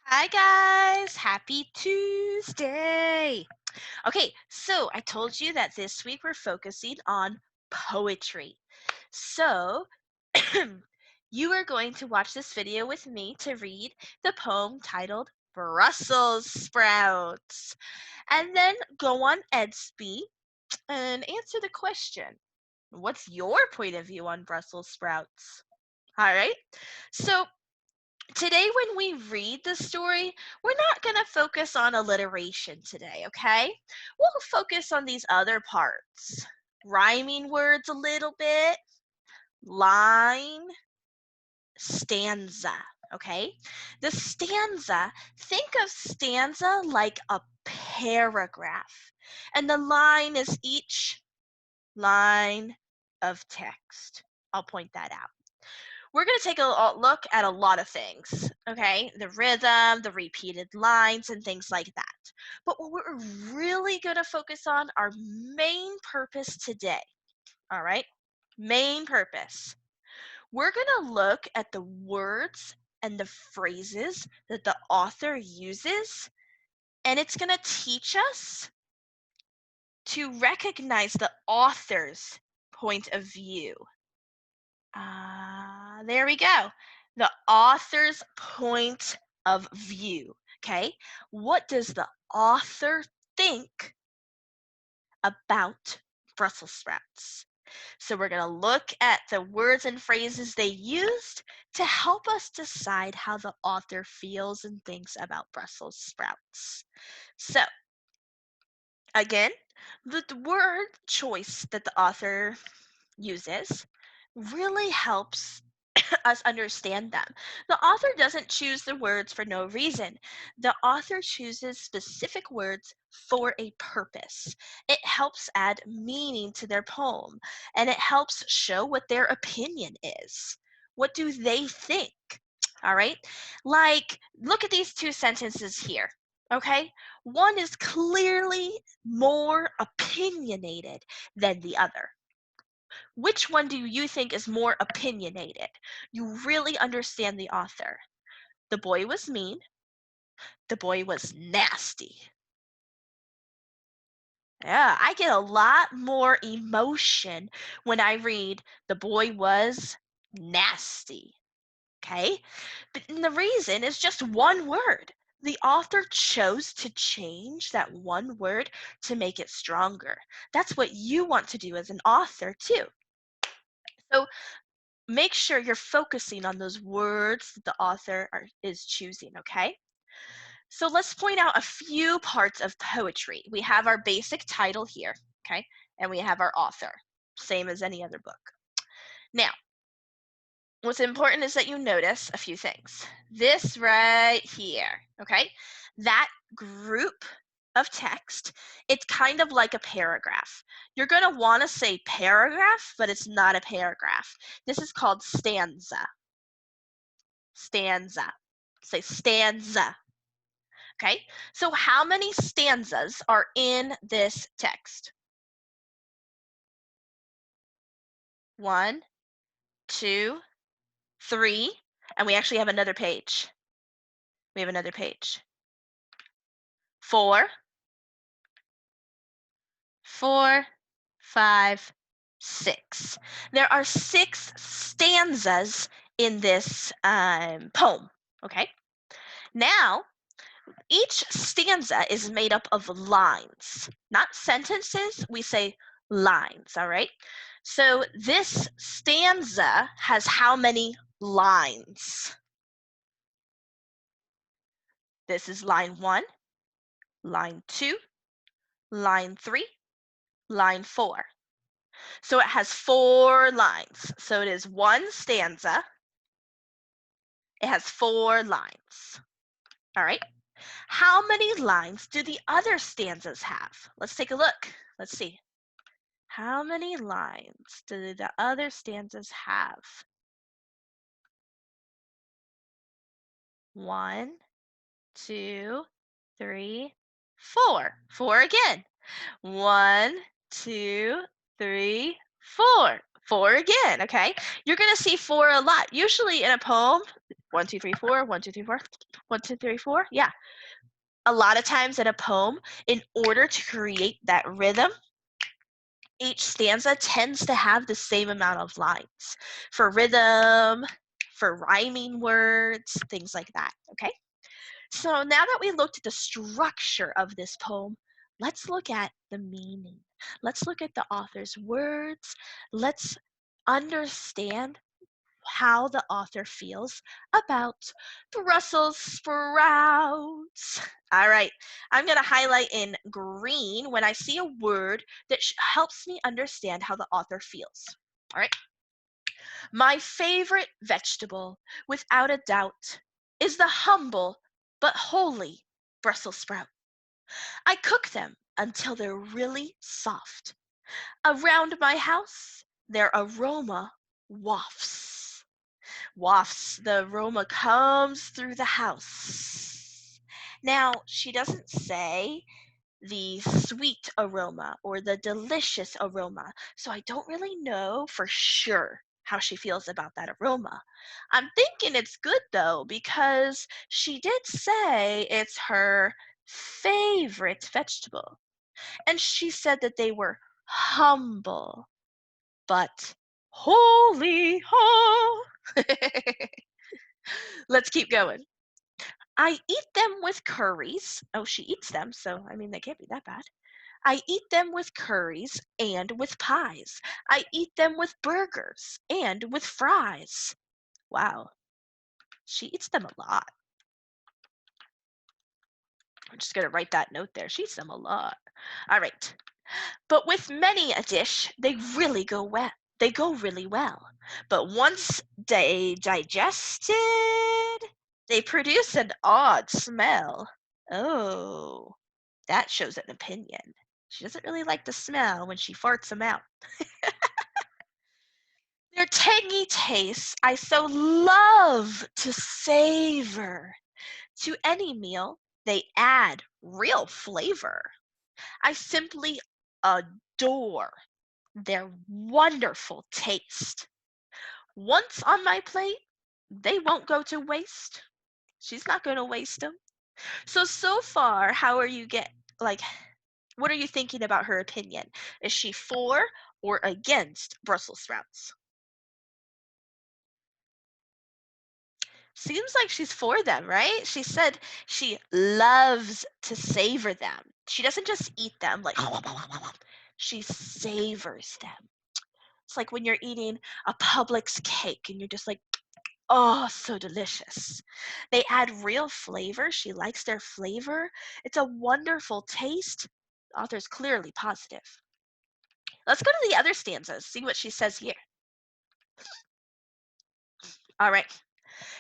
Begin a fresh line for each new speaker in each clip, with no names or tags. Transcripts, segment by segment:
Hi guys, happy Tuesday. Okay, so I told you that this week we're focusing on poetry. So, you are going to watch this video with me to read the poem titled Brussels Sprouts. And then go on Edsby and answer the question, what's your point of view on Brussels sprouts? All right. So, today when we read the story, we're not going to focus on alliteration today, okay? We'll focus on these other parts. Rhyming words a little bit, line, stanza, okay? The stanza, think of stanza like a paragraph, and the line is each line of text. I'll point that out. We're going to take a look at a lot of things, okay? The rhythm, the repeated lines, and things like that. But what we're really going to focus on, our main purpose today, all right? Main purpose. We're going to look at the words and the phrases that the author uses, and it's going to teach us to recognize the author's point of view. There we go. The author's point of view. Okay. What does the author think about Brussels sprouts? So we're going to look at the words and phrases they used to help us decide how the author feels and thinks about Brussels sprouts. So, again, the word choice that the author uses really helps us understand them. The author doesn't choose the words for no reason. The author chooses specific words for a purpose. It helps add meaning to their poem, and it helps show what their opinion is. What do they think? All right? Like, look at these two sentences here. Okay? One is clearly more opinionated than the other. Which one do you think is more opinionated? You really understand the author. The boy was mean. The boy was nasty. Yeah, I get a lot more emotion when I read the boy was nasty. Okay? But the reason is just one word. The author chose to change that one word to make it stronger. That's what you want to do as an author, too. So make sure you're focusing on those words that the author is choosing, okay? So let's point out a few parts of poetry. We have our basic title here, okay? And we have our author, same as any other book. Now, what's important is that you notice a few things. This right here, okay? That group of text, it's kind of like a paragraph. You're going to want to say paragraph, but it's not a paragraph. This is called stanza. Stanza. Say stanza. Okay? So how many stanzas are in this text? One, two, three, and we actually have another page. We have another page. Four, four, five, six. There are six stanzas in this poem. Okay? Now, each stanza is made up of lines, not sentences. We say lines, all right? So this stanza has how many lines? This is line 1, line 2, line 3, line 4. So it has 4 lines. So it is one stanza. It has 4 lines. All right? How many lines do the other stanzas have? Let's take a look. Let's see. How many lines do the other stanzas have? One, two, three, four. Four again. One, two, three, four. Four again, okay? You're gonna see four a lot. Usually in a poem, 1, 2, 3, 4, 1, 2, 3, 4, 1, 2, 3, 4. Yeah. A lot of times in a poem, in order to create that rhythm, each stanza tends to have the same amount of lines for rhythm, for rhyming words, things like that, okay? So now that we looked at the structure of this poem, let's look at the meaning. Let's look at the author's words. Let's understand how the author feels about Brussels sprouts. All right, I'm going to highlight in green when I see a word that helps me understand how the author feels. All right, my favorite vegetable, without a doubt, is the humble but holy Brussels sprout. I cook them until they're really soft. Around my house, their aroma wafts. The aroma comes through the house. Now, she doesn't say the sweet aroma or the delicious aroma, so I don't really know for sure how she feels about that aroma. I'm thinking it's good though, because she did say it's her favorite vegetable, and she said that they were humble but holy ho. Let's keep going. I eat them with curries. Oh, she eats them, so I mean, they can't be that bad. I eat them with curries and with pies. I eat them with burgers and with fries. Wow, she eats them a lot. I'm just going to write that note there. She eats them a lot. All right. But with many a dish, they really go well. They go really well. But once they digested, they produce an odd smell. Oh, that shows an opinion. She doesn't really like the smell when she farts them out. Their tangy tastes I so love to savor. To any meal, they add real flavor. I simply adore their wonderful taste. Once on my plate, they won't go to waste. She's not going to waste them. So far, how are you like what are you thinking about her opinion? Is she for or against Brussels sprouts? Seems like she's for them, right? She said she loves to savor them. She doesn't just eat them like she savors them. It's like when you're eating a Publix cake and you're just like, oh, so delicious. They add real flavor. She likes their flavor. It's a wonderful taste. The author's clearly positive. Let's go to the other stanzas, see what she says here. All right.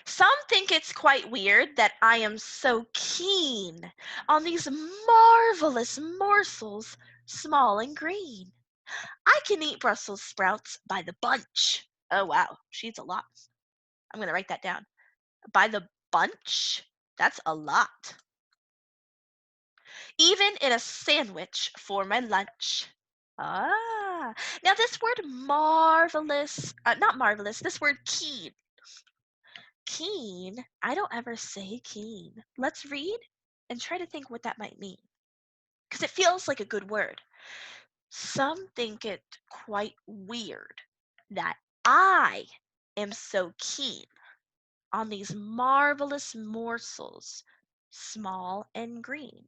Some think it's quite weird that I am so keen on these marvelous morsels, small and green. I can eat Brussels sprouts by the bunch. Oh, wow. She eats a lot. I'm going to write that down. By the bunch? That's a lot. Even in a sandwich for my lunch. Ah, now this word marvelous, not marvelous, this word keen. Keen, I don't ever say keen. Let's read and try to think what that might mean. Because it feels like a good word. Some think it quite weird that I am so keen on these marvelous morsels, small and green.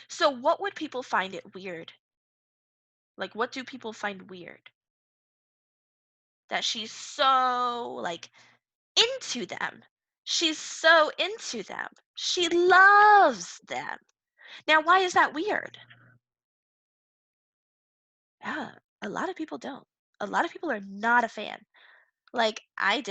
So, what would people find it weird? Like, what do people find weird? That she's so, like, into them. She's so into them. She loves them. Now, why is that weird? Yeah, a lot of people don't. A lot of people are not a fan. Like, I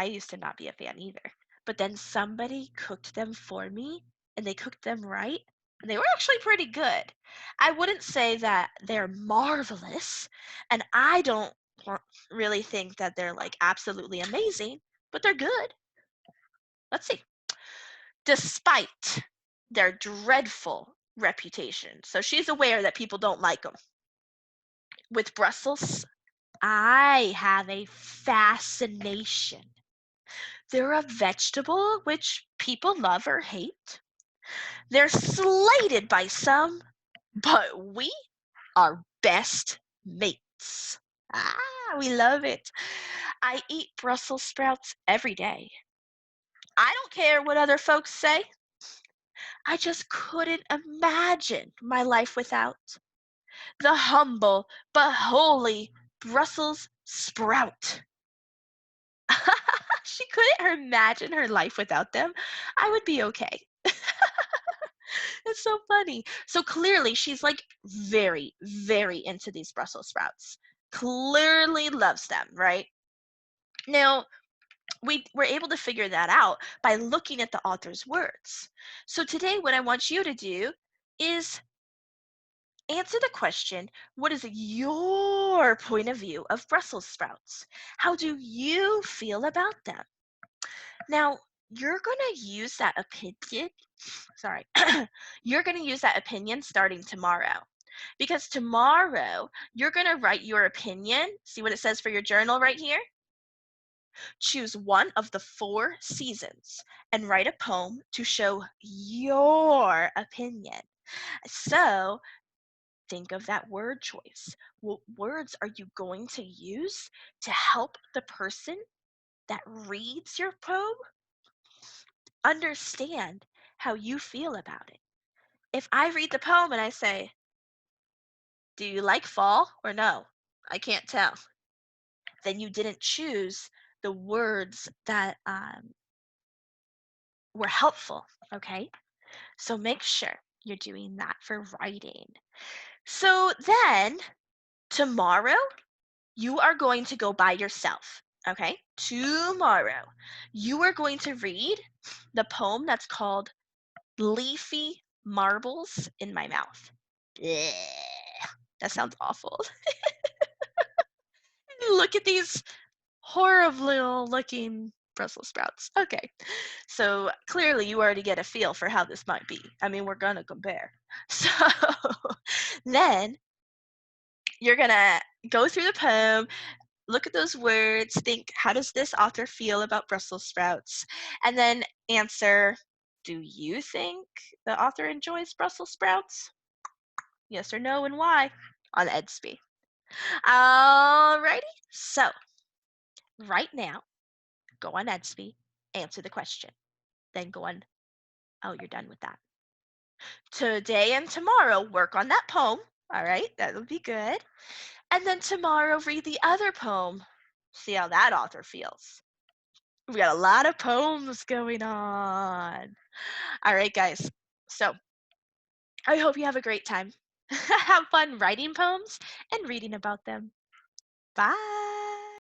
used to not be a fan either. But then somebody cooked them for me, and they cooked them right, and they were actually pretty good. I wouldn't say that they're marvelous, and I don't really think that they're like absolutely amazing, but they're good. Let's see. Despite their dreadful reputation. So she's aware that people don't like them. With Brussels I have a fascination. They're a vegetable which people love or hate. They're slated by some, but we are best mates. We love it. I eat Brussels sprouts every day. I don't care what other folks say. I just couldn't imagine my life without the humble but holy Brussels sprout. She couldn't imagine her life without them. I would be okay. It's so funny. So clearly, she's like very, very into these Brussels sprouts. Clearly loves them, right? Now, we were able to figure that out by looking at the author's words. So today, what I want you to do is answer the question, what is your point of view of Brussels sprouts? How do you feel about them? Now, you're going to use that opinion, sorry, you're going to use that opinion starting tomorrow. Because tomorrow, you're going to write your opinion. See what it says for your journal right here? Choose one of the 4 seasons and write a poem to show your opinion. So, think of that word choice. What words are you going to use to help the person that reads your poem understand how you feel about it? If I read the poem and I say, do you like fall or no? I can't tell. Then you didn't choose the words that were helpful, okay? So make sure you're doing that for writing. So then tomorrow, you are going to go by yourself, okay? Tomorrow, you are going to read the poem that's called Leafy Marbles in My Mouth. Blech. That sounds awful. Look at these horrible looking Brussels sprouts. Okay, so clearly you already get a feel for how this might be. I mean, we're gonna compare. So then you're gonna go through the poem, look at those words, think, how does this author feel about Brussels sprouts? And then answer, do you think the author enjoys Brussels sprouts? Yes or no, and why? On Edsby. Alrighty, so right now, go on Edsby, answer the question. Then go on, oh, you're done with that. Today and tomorrow, work on that poem. All right, that would be good. And then tomorrow, read the other poem. See how that author feels. We got a lot of poems going on. All right, guys. So I hope you have a great time. Have fun writing poems and reading about them. Bye.